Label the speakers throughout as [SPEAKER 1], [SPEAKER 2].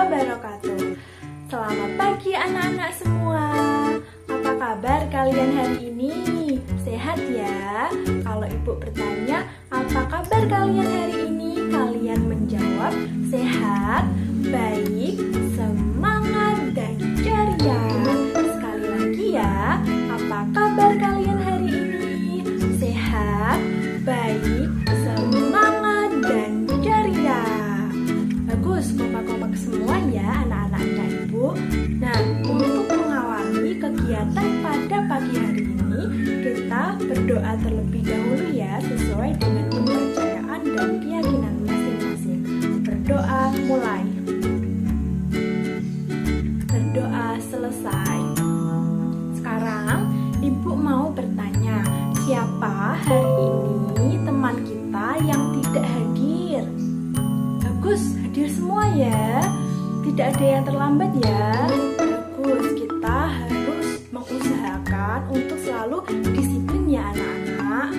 [SPEAKER 1] wabarakatuh. Selamat pagi anak-anak semua. Apa kabar kalian hari ini? Sehat ya? Kalau ibu bertanya, apa kabar kalian hari ini? Kalian menjawab, sehat, baik, semangat, dan ceria. Sekali lagi ya, apa kabar kalian hari ini? Sehat, baik, semangat, dan ceria. Bagus, kompak-kompak semua ya anak-anaknya ibu. Nah, untuk mengawali kegiatan pada pagi hari ini, kita berdoa terlebih dahulu ya, sesuai dengan kepercayaan dan keyakinan masing-masing. Berdoa mulai. Berdoa selesai. Sekarang ibu mau bertanya, siapa hari ini teman kita yang tidak hadir? Bagus, hadir semua ya. Tidak ada yang terlambat ya. Bagus, kita harus mengusahakan untuk selalu disiplin ya anak-anak.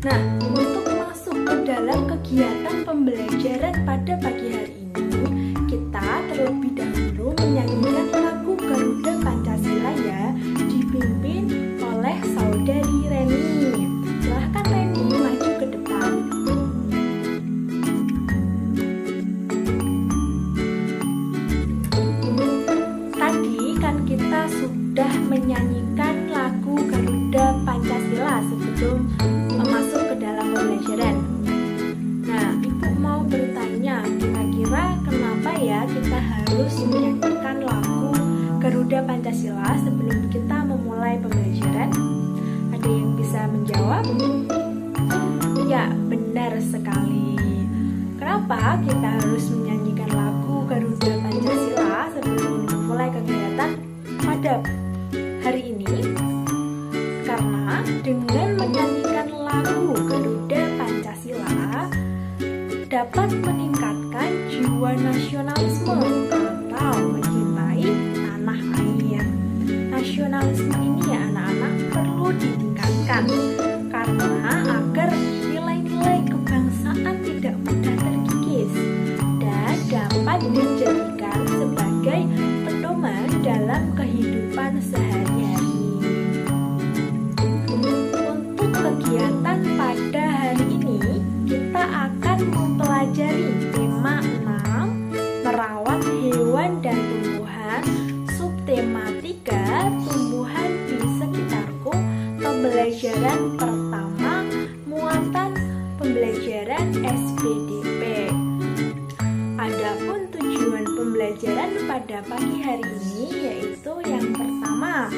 [SPEAKER 1] Nah, untuk masuk ke dalam kegiatan pembelajaran pada pagi hari ini, kita terlebih dahulu menyanyikan lagu Garuda Pancasila ya, dipimpin oleh saudari Reni. Silahkan Reni maju ke depan. Kita sudah menyanyikan lagu Garuda Pancasila sebelum masuk ke dalam pembelajaran. Nah, ibu mau bertanya, kira-kira kenapa ya kita harus menyanyikan lagu Garuda Pancasila sebelum kita memulai pembelajaran? Ada yang bisa menjawab? Ya, benar sekali. Kenapa kita harus menyanyikan lagu Garuda Pancasila sebelum memulai kegiatan pada hari ini? Karena dengan menyanyikan lagu Garuda Pancasila dapat meningkatkan jiwa nasionalisme atau mencintai tanah air. Nasionalisme ini ya anak-anak perlu ditingkatkan karena agar nilai-nilai kebangsaan tidak mudah terkikis dan dapat dijadikan sebagai pedoman dalam kehidupan sehari-hari. Untuk kegiatan pada hari ini, kita akan mempelajari tema 6, merawat hewan dan tumbuhan, subtema 3, tumbuhan di sekitarku, pembelajaran pertama, muatan pembelajaran SPDP. Adapun tujuan pembelajaran pada pagi hari ini yaitu yang pertama,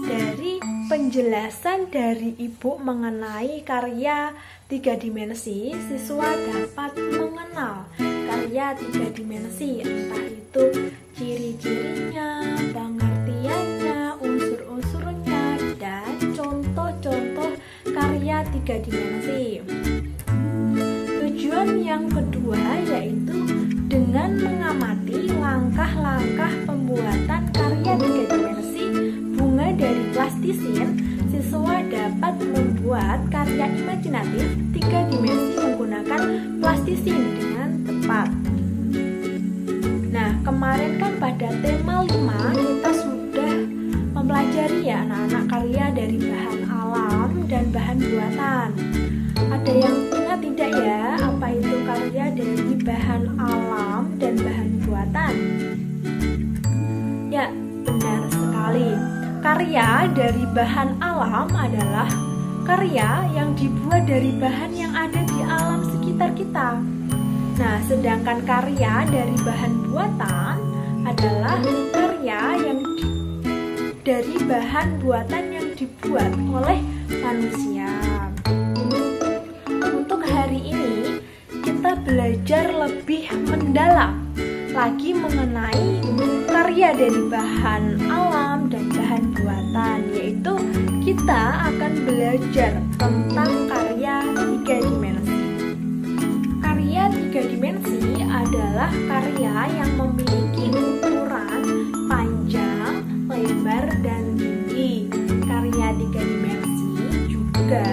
[SPEAKER 1] dari penjelasan dari ibu mengenai karya 3 dimensi, siswa dapat mengenal karya 3 dimensi, entah itu ciri-cirinya, pengertiannya, unsur-unsurnya, dan contoh-contoh karya 3 dimensi. Tujuan yang kedua yaitu dengan mengamati langkah-langkah pembuatan karya 3 dimensi bunga dari plastisin, siswa dapat membuat karya imajinatif 3 dimensi menggunakan plastisin dengan tepat. Nah, kemarin kan pada tema 5 kita sudah mempelajari ya anak-anak karya dari bahan alam dan bahan buatan. Ada yang ingat tidak ya apa itu karya dari bahan alam dan bahan buatan? Ya, benar sekali. Karya dari bahan alam adalah karya yang dibuat dari bahan yang ada di alam sekitar kita. Nah, sedangkan karya dari bahan buatan adalah karya yang dari bahan buatan yang dibuat oleh manusia. Untuk hari ini kita belajar lebih mendalam lagi mengenai karya dari bahan alam dan bahan buatan, yaitu kita akan belajar tentang karya 3 dimensi. Karya 3 dimensi adalah karya yang memiliki ukuran panjang, lebar, dan tinggi. Karya 3 dimensi juga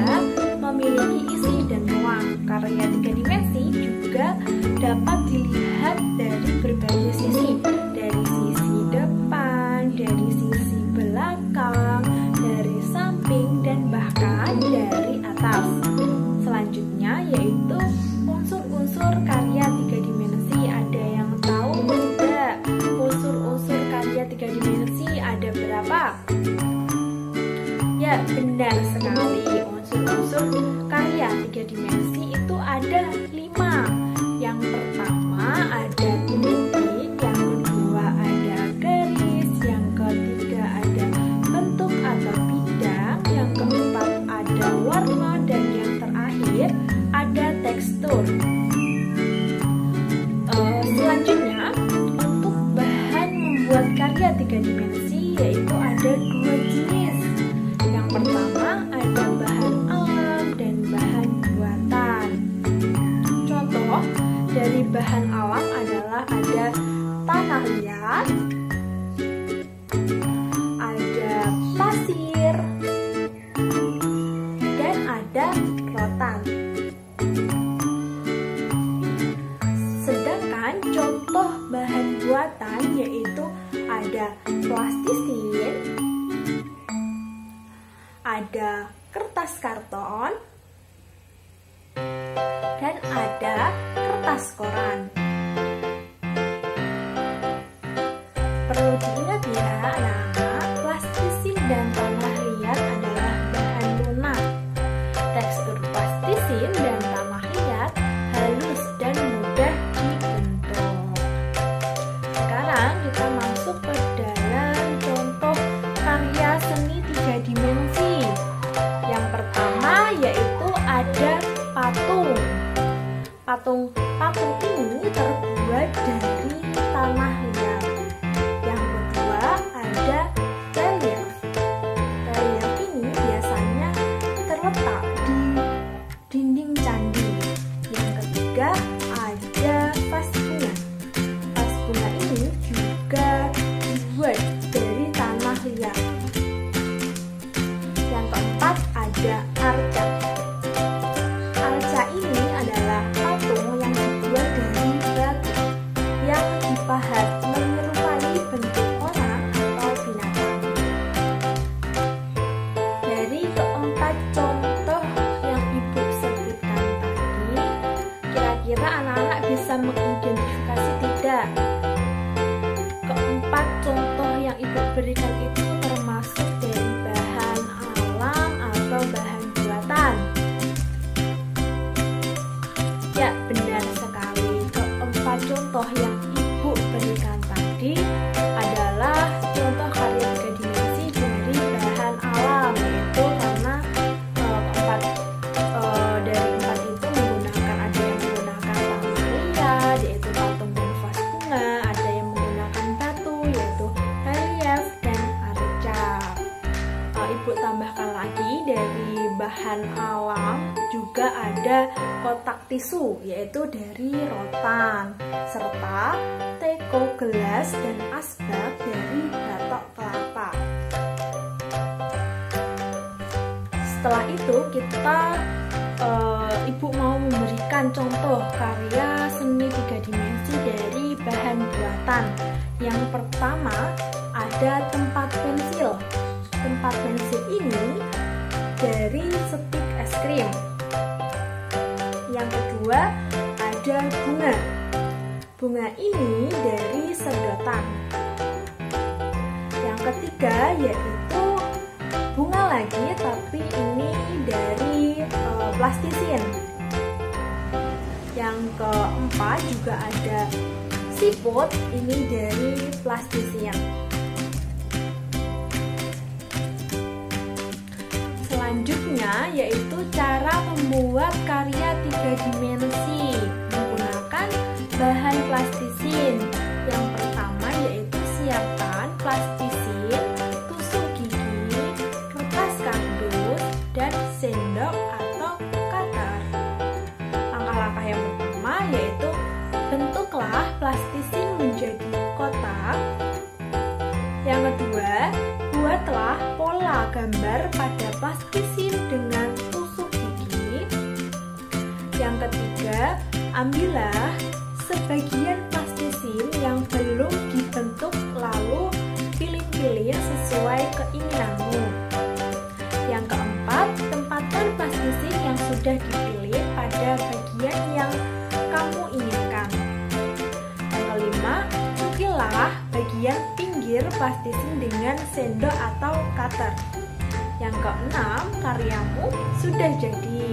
[SPEAKER 1] memiliki isi dan ruang. Karya 3 dimensi juga dapat dilihat dari berbagai sisi, Ya, benar sekali. Unsur-unsur karya 3 dimensi itu ada 5. Yang pertama ada titik, yang kedua ada garis, yang ketiga ada bentuk atau bidang, yang keempat ada warna, dan yang terakhir ada tekstur. Selanjutnya, untuk bahan membuat karya 3 dimensi yaitu ada 2 jenis. Yang pertama ada bahan alam dan bahan buatan. Contoh dari bahan alam adalah ada tanah liat, ada pasir, dan ada rotan. Sedangkan contoh bahan buatan yaitu ada plastisin, ada kertas karton, dan ada kertas koran. Perlu diingat ya anak-anak, plastisin dan tanah liat adalah bahan lunak. Tekstur plastisin dan tanah liat halus dan mudah dibentuk. Sekarang kita masuk ke dalam contoh karya seni 3 dimensi. Yang pertama yaitu ada patung. Patung ini terbuat dari tanah liat. Yang kedua ada relief. Relief ini biasanya terletak di dinding candi. Yang ketiga ada vas bunga. Vas bunga ini juga dibuat dari tanah liat. Yang keempat ada arca. Arca ini adalah patung yang dibuat dari batu yang dipahat menyerupai bentuk orang atau binatang. Dari keempat contoh yang Ibu sebutkan tadi, kira-kira anak-anak bisa mengidentifikasi tidak? Keempat contoh yang Ibu berikan itu termasuk dari bahan alam atau bahan buatan. Ya, benar sekali. Keempat contoh yang Ibu berikan tadi adalah contoh karya 3 dimensi dari bahan alam, yaitu karena dari empat itu menggunakan, ada yang menggunakan tanah liat yaitu patung dan vas bunga, ada yang menggunakan batu yaitu relief dan arca. Ibu tambahkan lagi dari bahan alam juga ada kotak tisu yaitu dari rotan, serta teko gelas dan asbak dari batok kelapa. Setelah itu Ibu mau memberikan contoh karya seni 3 dimensi dari bahan buatan. Yang pertama ada tempat pensil. Tempat pensil ini dari stik es krim. Yang kedua ada bunga. Bunga ini dari sedotan. Yang ketiga yaitu bunga lagi, tapi ini dari plastisin. Yang keempat juga ada siput, ini dari plastisin. Selanjutnya yaitu cara membuat karya 3 dimensi menggunakan bahan plastisin. Yang pertama yaitu siapkan plastisin, tusuk gigi, kertas kardus, dan sendok atau cutter. Langkah-langkah yang pertama yaitu bentuklah plastisin menjadi kotak. Yang kedua, buatlah pola gambar pada plastisin dengan tusuk gigi. Yang ketiga, ambillah sebagian plastisin yang belum dibentuk lalu pilih-pilih sesuai keinginanmu. Yang keempat, tempatkan plastisin yang sudah dipilih pada bagian yang kamu inginkan. Yang kelima, cukillah bagian pinggir plastisin dengan sendok atau cutter. Yang keenam, karyamu sudah jadi.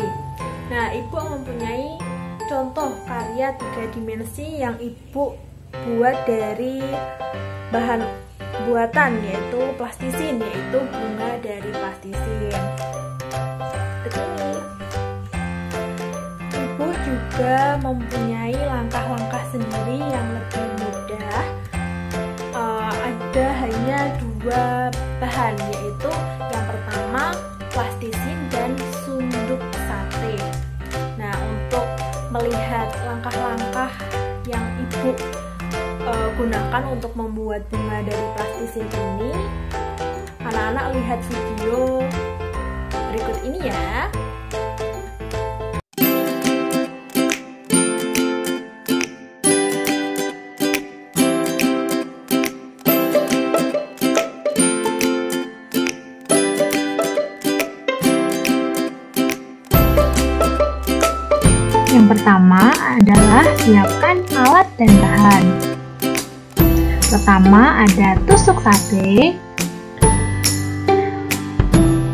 [SPEAKER 1] Nah, Ibu mempunyai contoh karya 3 dimensi yang Ibu buat dari bahan buatan, yaitu plastisin, yaitu bunga dari plastisin. Begini. Ibu juga mempunyai langkah-langkah sendiri yang lebih mudah. Ada hanya 2 bahan, yaitu yang pertama plastisin dan sunduk sate. Nah, untuk melihat langkah-langkah yang Ibu gunakan untuk membuat bunga dari plastisin ini, anak-anak lihat video berikut ini ya.
[SPEAKER 2] Yang pertama adalah siapkan alat dan bahan. Pertama ada tusuk sate.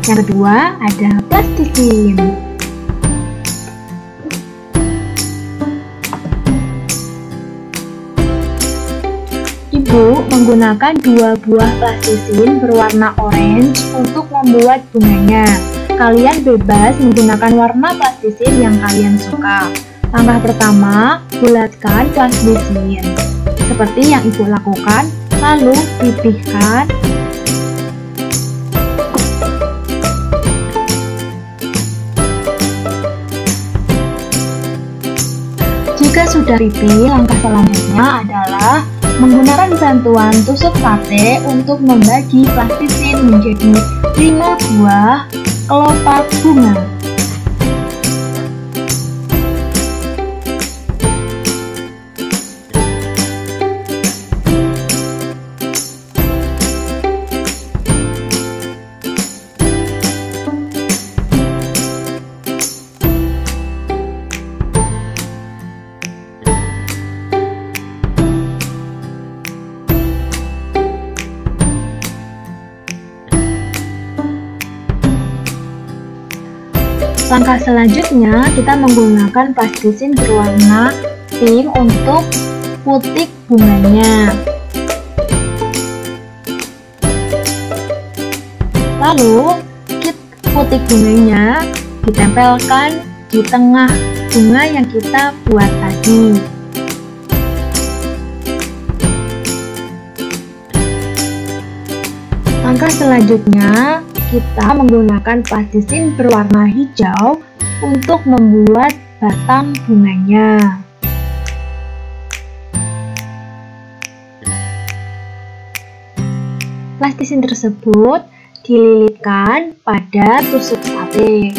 [SPEAKER 2] Yang kedua ada plastisin. Ibu menggunakan 2 buah plastisin berwarna orange untuk membuat bunganya. Kalian bebas menggunakan warna plastisin yang kalian suka. Langkah pertama, bulatkan plastisin seperti yang Ibu lakukan, lalu pipihkan. Jika sudah pipih, langkah selanjutnya adalah menggunakan bantuan tusuk sate untuk membagi plastisin menjadi 5 buah kelopak bunga. Langkah selanjutnya, kita menggunakan plastisin berwarna pink untuk putik bunganya. Lalu, putik bunganya ditempelkan di tengah bunga yang kita buat tadi. Langkah selanjutnya, kita menggunakan plastisin berwarna hijau untuk membuat batang bunganya. Plastisin tersebut dililitkan pada tusuk sate.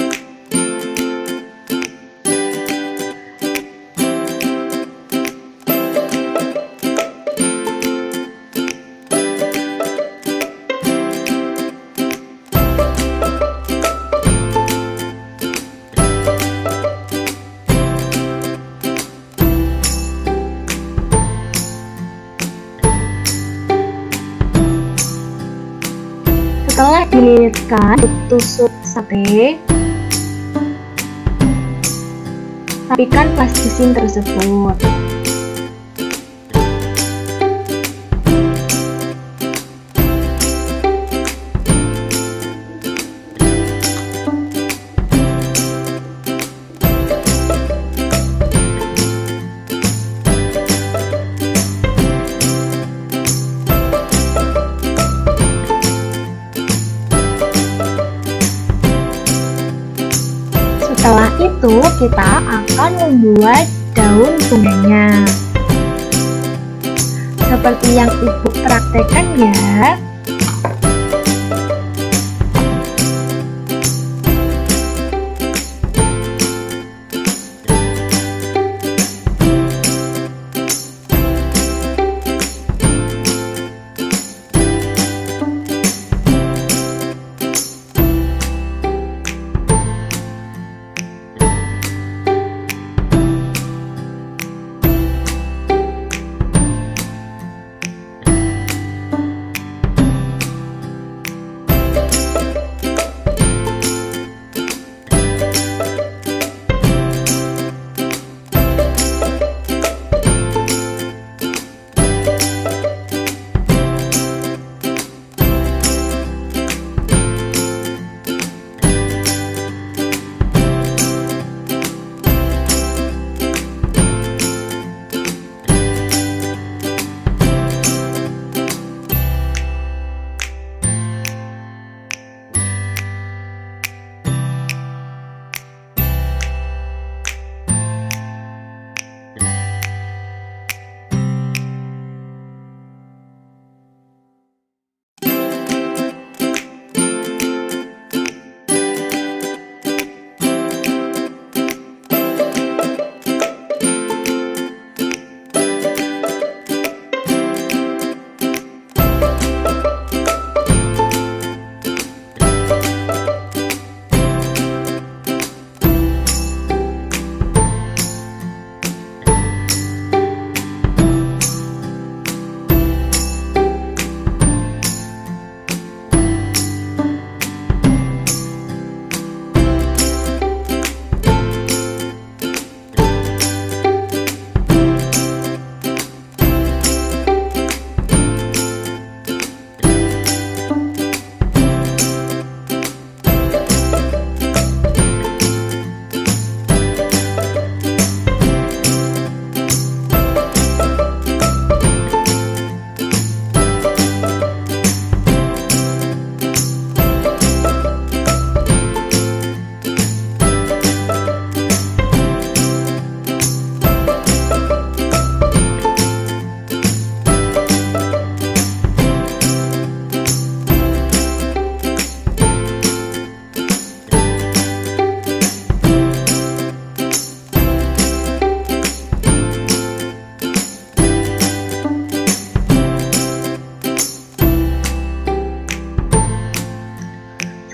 [SPEAKER 2] Setelah dililitkan tusuk sate, rapikan plastisin tersebut. Setelah itu, kita akan membuat daun bunganya. Seperti yang Ibu praktekkan ya.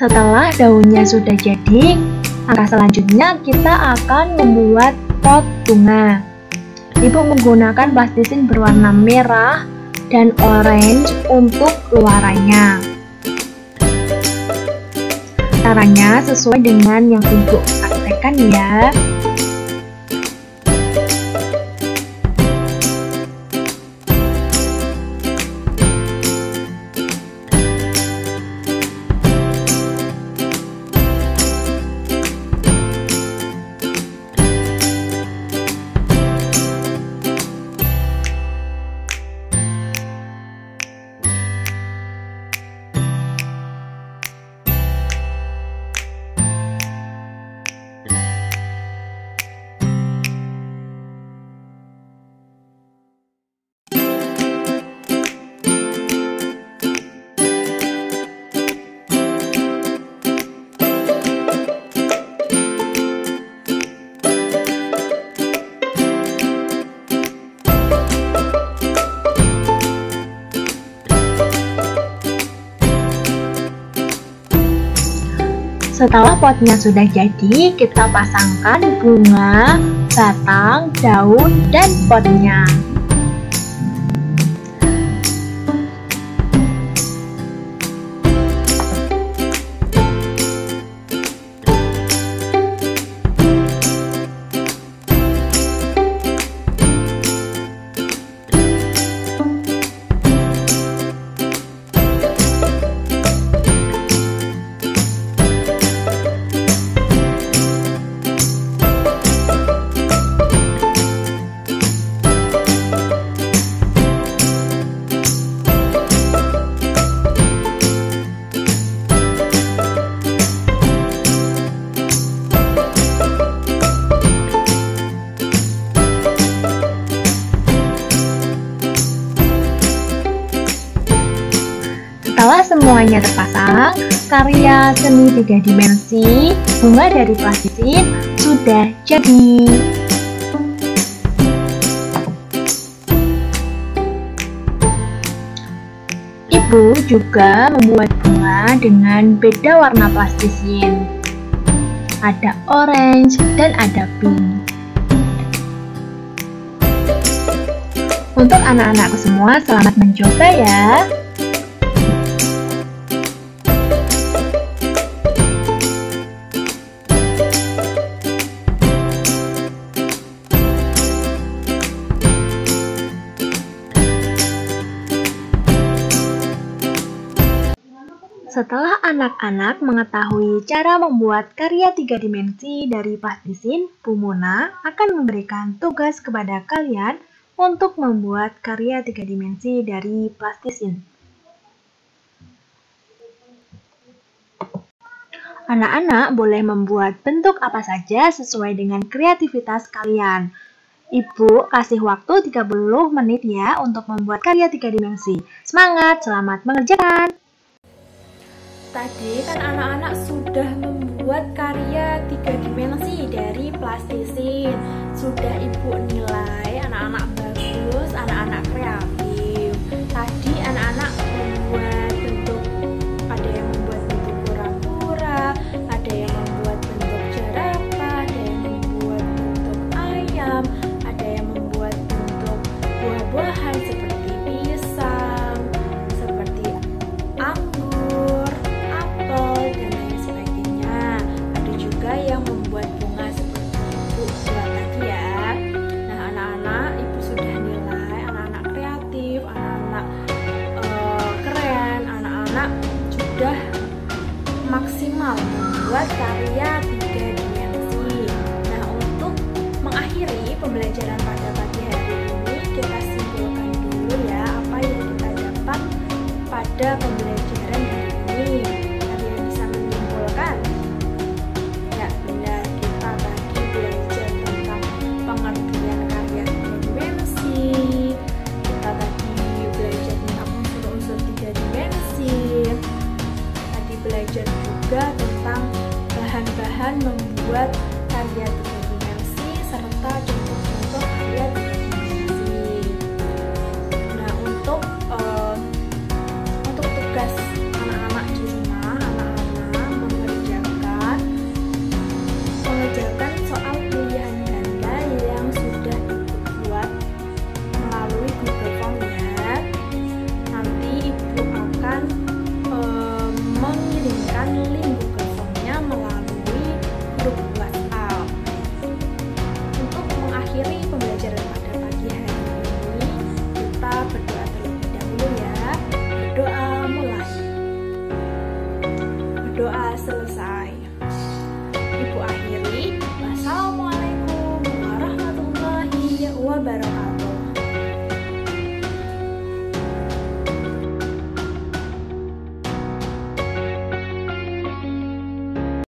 [SPEAKER 2] Setelah daunnya sudah jadi, langkah selanjutnya kita akan membuat pot bunga. Ibu menggunakan plastisin berwarna merah dan orange untuk luarannya. Caranya sesuai dengan yang ibu praktekkan ya. Setelah potnya sudah jadi, kita pasangkan bunga, batang, daun, dan potnya. Setelah semuanya terpasang, karya seni 3 dimensi bunga dari plastisin sudah jadi. Ibu juga membuat bunga dengan beda warna plastisin. Ada orange dan ada pink. Untuk anak-anakku semua, selamat mencoba ya. Setelah anak-anak mengetahui cara membuat karya 3 dimensi dari plastisin, Bu Mona akan memberikan tugas kepada kalian untuk membuat karya 3 dimensi dari plastisin. Anak-anak boleh membuat bentuk apa saja sesuai dengan kreativitas kalian. Ibu kasih waktu 30 menit ya untuk membuat karya 3 dimensi. Semangat, selamat mengerjakan!
[SPEAKER 1] Tadi kan anak-anak sudah membuat karya 3 dimensi dari plastisin. Sudah ibu nilai anak-anak bagus, anak-anak kreatif. Tadi anak-anak membuat bentuk, ada yang membuat bentuk kura-kura, ada yang membuat bentuk jerapah, ada yang membuat bentuk ayam, ada yang membuat bentuk buah-buahan seperti pisang, seperti anggur, dan lain sebagainya. Ada juga yang membuat bunga seperti ibu buat tadi ya. Nah anak-anak, ibu sudah nilai anak-anak kreatif, anak-anak keren, anak-anak sudah maksimal membuat karya 3 dimensi. Nah untuk mengakhiri pembelajaran pada pagi hari ini, kita simpulkan dulu ya apa yang kita dapat pada pembelajaran hari ini. Ya benar, kita tadi belajar tentang pengertian karya 3 dimensi. Kita tadi belajar tentang unsur-unsur 3 dimensi. Tadi belajar juga tentang bahan-bahan membuat karya 3 dimensi serta contoh-contoh karya 3 dimensi. Nah untuk tugas anak-anak di rumah, anak-anak berdoa